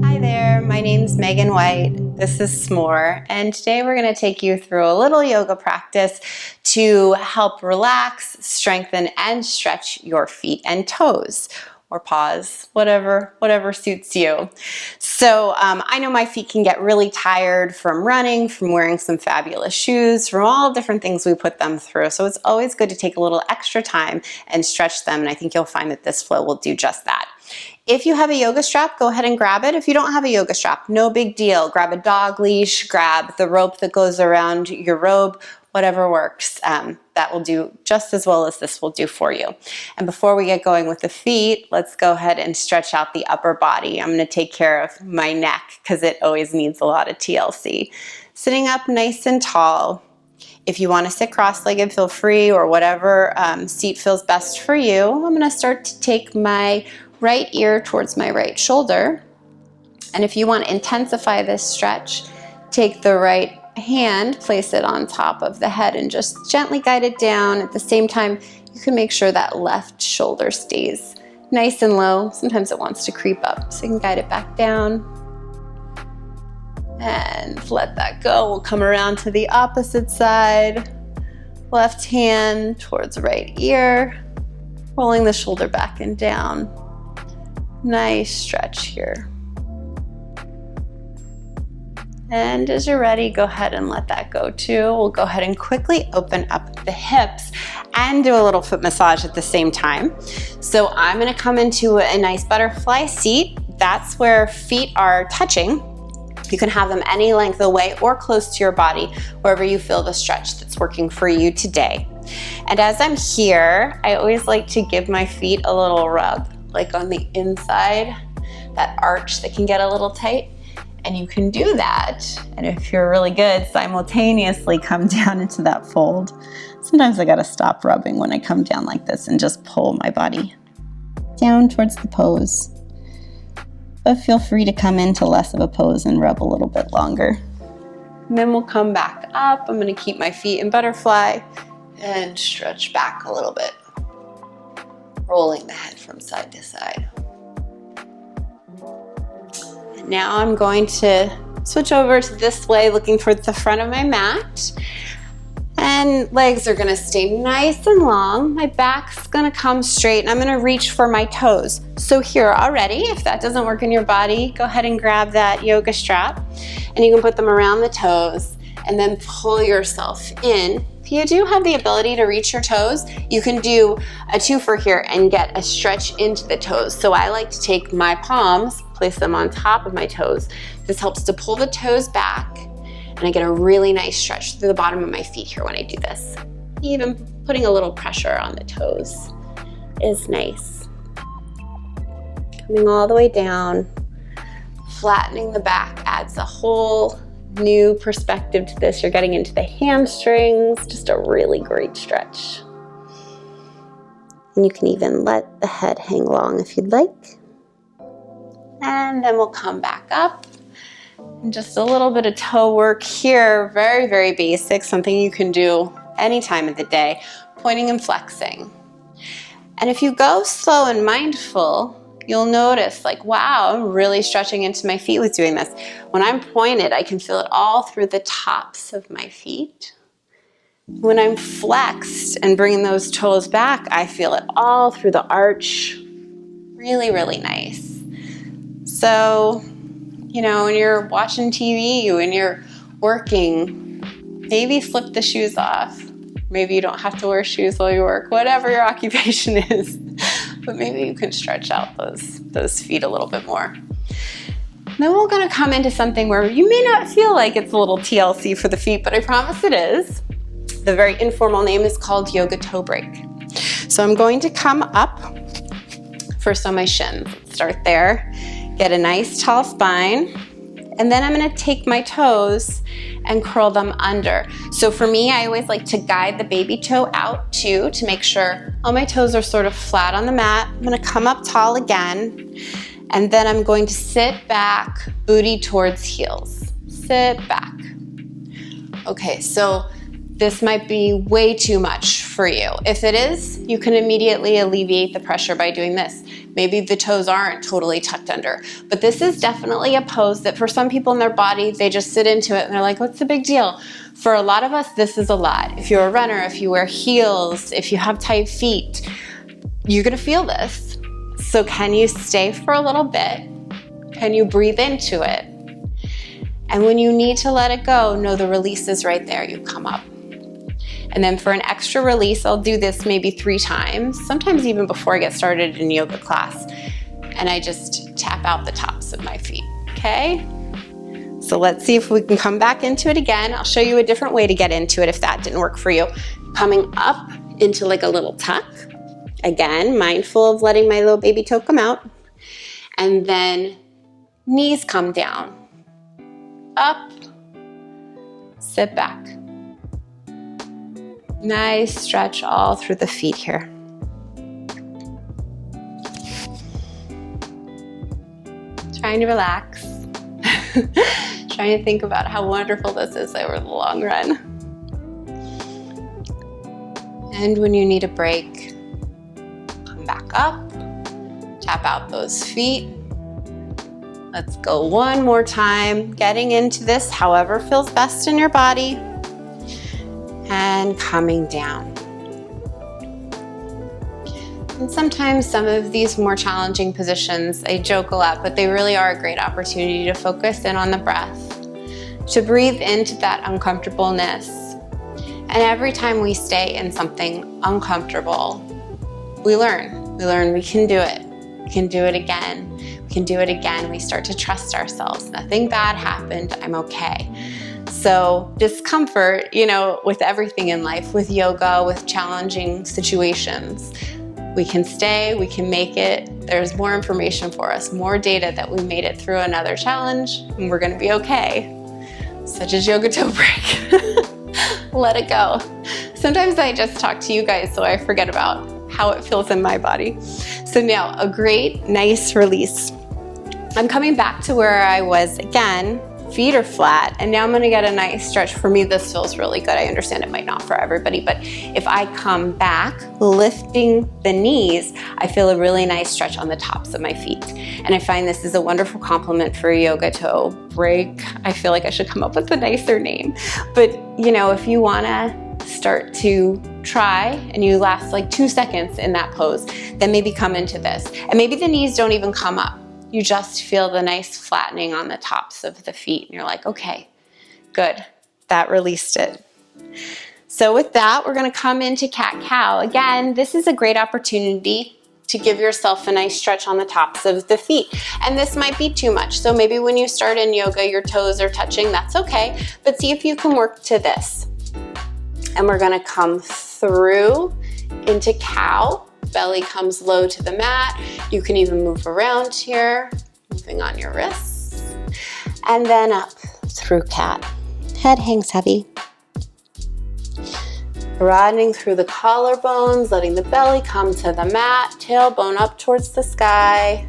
Hi there, my name's Megan White. This is S'more, and today we're going to take you through a little yoga practice to help relax, strengthen, and stretch your feet and toes, or paws, whatever suits you. So I know my feet can get really tired from running, from wearing some fabulous shoes, from all different things we put them through. So it's always good to take a little extra time and stretch them, and I think you'll find that this flow will do just that. If you have a yoga strap, go ahead and grab it. If you don't have a yoga strap, no big deal. Grab a dog leash, grab the rope that goes around your robe, whatever works. That will do just as well as this will do for you. And before we get going with the feet, let's go ahead and stretch out the upper body. I'm going to take care of my neck because it always needs a lot of TLC. Sitting up nice and tall. If you want to sit cross-legged, feel free, or whatever seat feels best for you. I'm going to start to take my right ear towards my right shoulder. And if you want to intensify this stretch, take the right hand, place it on top of the head, and just gently guide it down. At the same time, you can make sure that left shoulder stays nice and low. Sometimes it wants to creep up, so you can guide it back down. And let that go. We'll come around to the opposite side. Left hand towards right ear, rolling the shoulder back and down. Nice stretch here. And as you're ready, go ahead and let that go too. We'll go ahead and quickly open up the hips and do a little foot massage at the same time. So I'm gonna come into a nice butterfly seat. That's where feet are touching. You can have them any length away or close to your body, wherever you feel the stretch that's working for you today. And as I'm here, I always like to give my feet a little rub, like on the inside, that arch that can get a little tight. And you can do that, and if you're really good, simultaneously come down into that fold. Sometimes I gotta stop rubbing when I come down like this and just pull my body down towards the pose. But feel free to come into less of a pose and rub a little bit longer. And then we'll come back up. I'm gonna keep my feet in butterfly and stretch back a little bit, rolling the head from side to side. Now I'm going to switch over to this way, looking towards the front of my mat. And legs are gonna stay nice and long. My back's gonna come straight, and I'm gonna reach for my toes. So here already, if that doesn't work in your body, go ahead and grab that yoga strap, and you can put them around the toes, and then pull yourself in. If you do have the ability to reach your toes, you can do a twofer here and get a stretch into the toes. So I like to take my palms, place them on top of my toes. This helps to pull the toes back, and I get a really nice stretch through the bottom of my feet here when I do this. Even putting a little pressure on the toes is nice. Coming all the way down, flattening the back adds a whole new perspective to this. You're getting into the hamstrings, just a really great stretch. And you can even let the head hang long if you'd like. And then we'll come back up. And just a little bit of toe work here, very, very basic, something you can do any time of the day, pointing and flexing. And if you go slow and mindful, you'll notice like, wow, I'm really stretching into my feet with doing this. When I'm pointed, I can feel it all through the tops of my feet. When I'm flexed and bringing those toes back, I feel it all through the arch. Really, really nice. So, you know, when you're watching TV, when you're working, maybe flip the shoes off. Maybe you don't have to wear shoes while you work, whatever your occupation is. But maybe you can stretch out those feet a little bit more. Then we're gonna come into something where you may not feel like it's a little TLC for the feet, but I promise it is. The very informal name is called yoga toe break. So I'm going to come up first on my shins. Let's start there. Get a nice tall spine. And then I'm gonna take my toes and curl them under. So for me, I always like to guide the baby toe out too, to make sure all my toes are sort of flat on the mat. I'm gonna come up tall again, and then I'm going to sit back, booty towards heels. Sit back. Okay, so this might be way too much for you. If it is, you can immediately alleviate the pressure by doing this. Maybe the toes aren't totally tucked under, but this is definitely a pose that for some people in their body, they just sit into it and they're like, what's the big deal? For a lot of us, this is a lot. If you're a runner, if you wear heels, if you have tight feet, you're gonna feel this. So can you stay for a little bit? Can you breathe into it? And when you need to let it go, know the release is right there. You come up. And then for an extra release, I'll do this maybe 3 times, sometimes even before I get started in yoga class. And I just tap out the tops of my feet, okay? So let's see if we can come back into it again. I'll show you a different way to get into it if that didn't work for you. Coming up into like a little tuck. Again, mindful of letting my little baby toe come out. And then knees come down. Up, sit back. Nice stretch all through the feet here. Trying to relax. Trying to think about how wonderful this is over the long run. And when you need a break, come back up, tap out those feet. Let's go one more time, getting into this however feels best in your body. And coming down. And sometimes some of these more challenging positions, I joke a lot, but they really are a great opportunity to focus in on the breath, to breathe into that uncomfortableness. And every time we stay in something uncomfortable, we learn. We learn we can do it. We can do it again. We can do it again. We start to trust ourselves. Nothing bad happened. I'm okay. So discomfort, with everything in life, with yoga, with challenging situations, we can stay, we can make it. There's more information for us, more data that we made it through another challenge, and we're gonna be okay. Such as yoga toe break. Let it go. Sometimes I just talk to you guys so I forget about how it feels in my body. So now, a great, nice release. I'm coming back to where I was again. Feet are flat, and now I'm gonna get a nice stretch. For me, this feels really good. I understand it might not for everybody, but if I come back, lifting the knees, I feel a really nice stretch on the tops of my feet. And I find this is a wonderful complement for yoga toe break. I feel like I should come up with a nicer name. But if you wanna start to try and you last like 2 seconds in that pose, then maybe come into this. And maybe the knees don't even come up. You just feel the nice flattening on the tops of the feet. And you're like, okay, good. That released it. So with that, we're gonna come into cat-cow. Again, this is a great opportunity to give yourself a nice stretch on the tops of the feet. And this might be too much. So maybe when you start in yoga, your toes are touching, that's okay. But see if you can work to this. And we're gonna come through into cow. Belly comes low to the mat. You can even move around here, moving on your wrists. And then up through cat. Head hangs heavy. Broadening through the collarbones, letting the belly come to the mat, tailbone up towards the sky.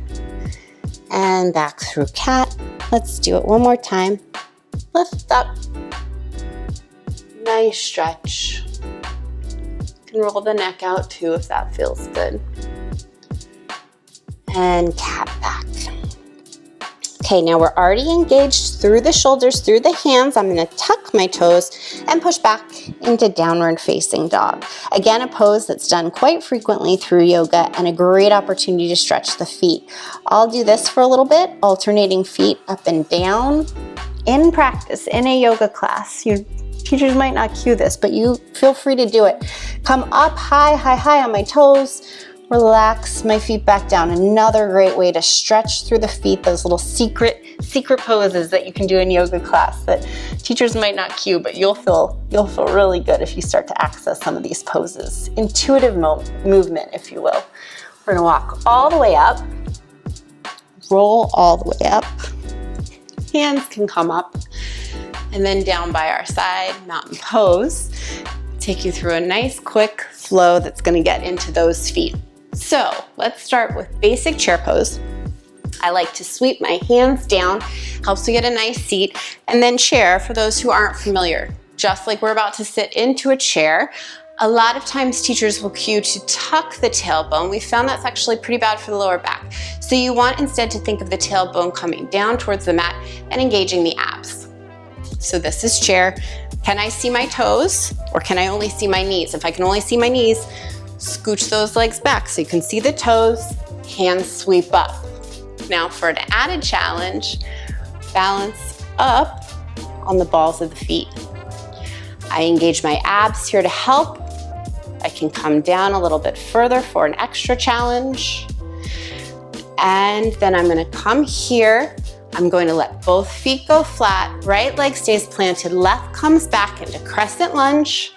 And back through cat. Let's do it one more time. Lift up. Nice stretch. You can roll the neck out too if that feels good. And cat back. Okay, now we're already engaged through the shoulders, through the hands. I'm gonna tuck my toes and push back into downward facing dog. Again, a pose that's done quite frequently through yoga and a great opportunity to stretch the feet. I'll do this for a little bit, alternating feet up and down. In practice, in a yoga class, your teachers might not cue this, but you feel free to do it. Come up high, high, high on my toes. Relax my feet back down. Another great way to stretch through the feet, those little secret poses that you can do in yoga class that teachers might not cue, but you'll feel really good if you start to access some of these poses. Intuitive movement, if you will. We're gonna walk all the way up, roll all the way up. Hands can come up, and then down by our side, mountain pose. Take you through a nice quick flow that's gonna get into those feet. So let's start with basic chair pose. I like to sweep my hands down, helps me get a nice seat, and then chair for those who aren't familiar. just like we're about to sit into a chair. A lot of times teachers will cue to tuck the tailbone. We found that's actually pretty bad for the lower back. So you want instead to think of the tailbone coming down towards the mat and engaging the abs. So this is chair. Can I see my toes or can I only see my knees? If I can only see my knees, scooch those legs back so you can see the toes, hands sweep up. Now for an added challenge, balance up on the balls of the feet. I engage my abs here to help. I can come down a little bit further for an extra challenge. And then I'm gonna come here. I'm going to let both feet go flat. Right leg stays planted, left comes back into crescent lunge,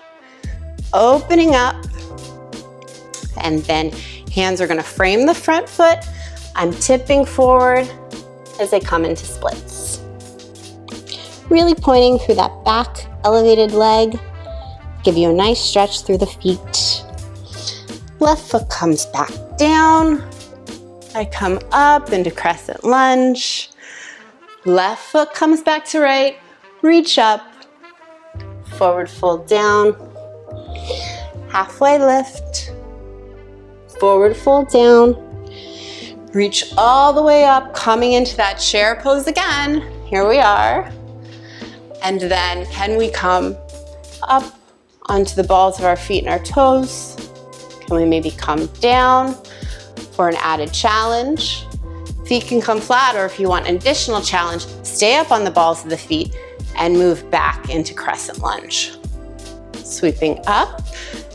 opening up. And then hands are gonna frame the front foot. I'm tipping forward as I come into splits. Really pointing through that back elevated leg. Give you a nice stretch through the feet. Left foot comes back down. I come up into crescent lunge. Left foot comes back to right. Reach up. Forward fold down. Halfway lift. Forward fold down. Reach all the way up, coming into that chair pose again. Here we are. And then can we come up onto the balls of our feet and our toes? Can we maybe come down for an added challenge? Feet can come flat, or if you want an additional challenge, stay up on the balls of the feet and move back into crescent lunge. Sweeping up.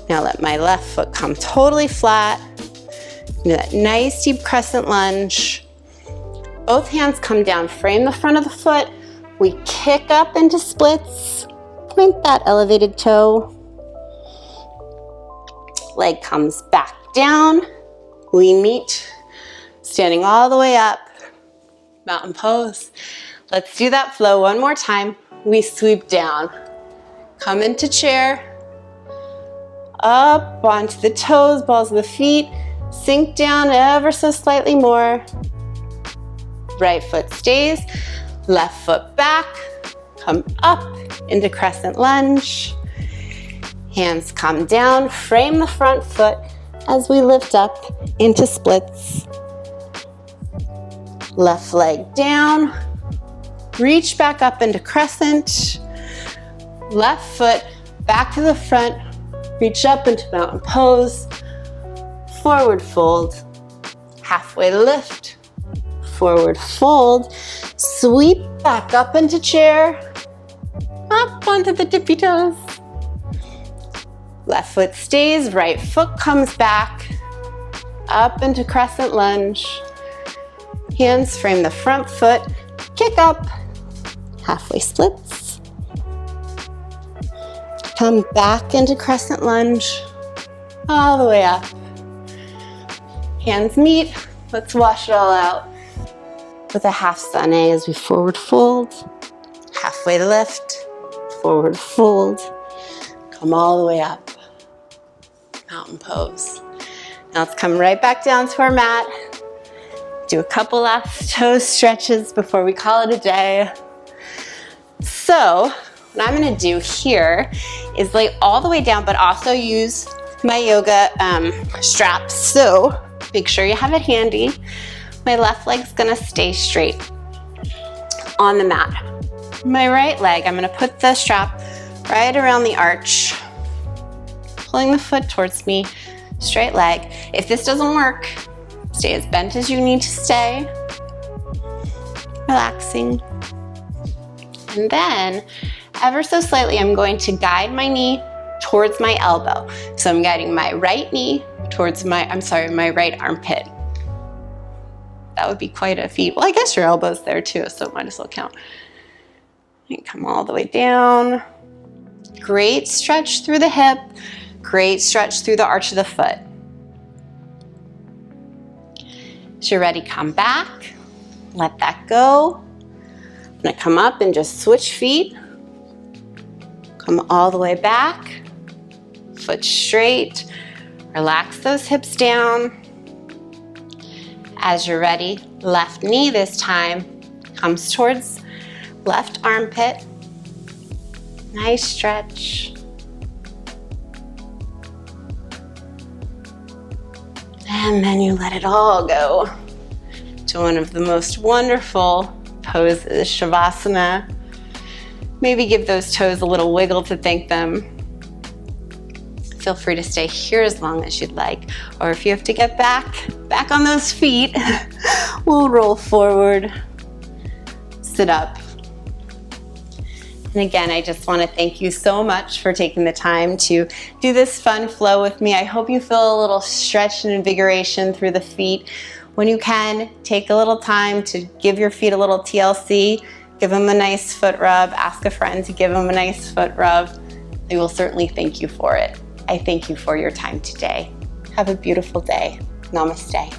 Now let my left foot come totally flat. Do that nice deep crescent lunge. Both hands come down, frame the front of the foot. We kick up into splits. Point that elevated toe. Leg comes back down. We meet, standing all the way up. Mountain pose. Let's do that flow one more time. We sweep down. Come into chair. Up onto the toes, balls of the feet. Sink down ever so slightly more. Right foot stays. Left foot back. Come up into crescent lunge. Hands come down. Frame the front foot as we lift up into splits. Left leg down. Reach back up into crescent. Left foot back to the front. Reach up into mountain pose. Forward fold. Halfway lift. Forward fold. Sweep back up into chair. Up onto the tippy toes. Left foot stays, right foot comes back. Up into crescent lunge. Hands frame the front foot. Kick up. Halfway splits. Come back into crescent lunge. All the way up. Hands meet. Let's wash it all out with a half sunny as we forward fold. Halfway lift. Forward fold. Come all the way up. Mountain pose. Now let's come right back down to our mat. Do a couple last toe stretches before we call it a day. So what I'm gonna do here is lay all the way down, but also use my yoga straps. So make sure you have it handy. My left leg's gonna stay straight on the mat. My right leg, I'm gonna put the strap right around the arch, pulling the foot towards me, straight leg. If this doesn't work, stay as bent as you need to stay. Relaxing. And then, ever so slightly, I'm going to guide my knee towards my elbow. So I'm guiding my right knee towards my right armpit. That would be quite a feat. Well, I guess your elbow's there too, so it might as well count. And come all the way down. Great stretch through the hip. Great stretch through the arch of the foot. As you're ready, come back. Let that go. I'm gonna come up and just switch feet. Come all the way back. Foot straight. Relax those hips down. As you're ready, left knee this time comes towards left armpit. Nice stretch. And then you let it all go to one of the most wonderful poses, Shavasana. Maybe give those toes a little wiggle to thank them. Feel free to stay here as long as you'd like, or if you have to get back on those feet, we'll roll forward, sit up. And again, I just want to thank you so much for taking the time to do this fun flow with me. I hope you feel a little stretch and invigoration through the feet. When you can, take a little time to give your feet a little TLC, give them a nice foot rub, ask a friend to give them a nice foot rub. They will certainly thank you for it. I thank you for your time today. Have a beautiful day. Namaste.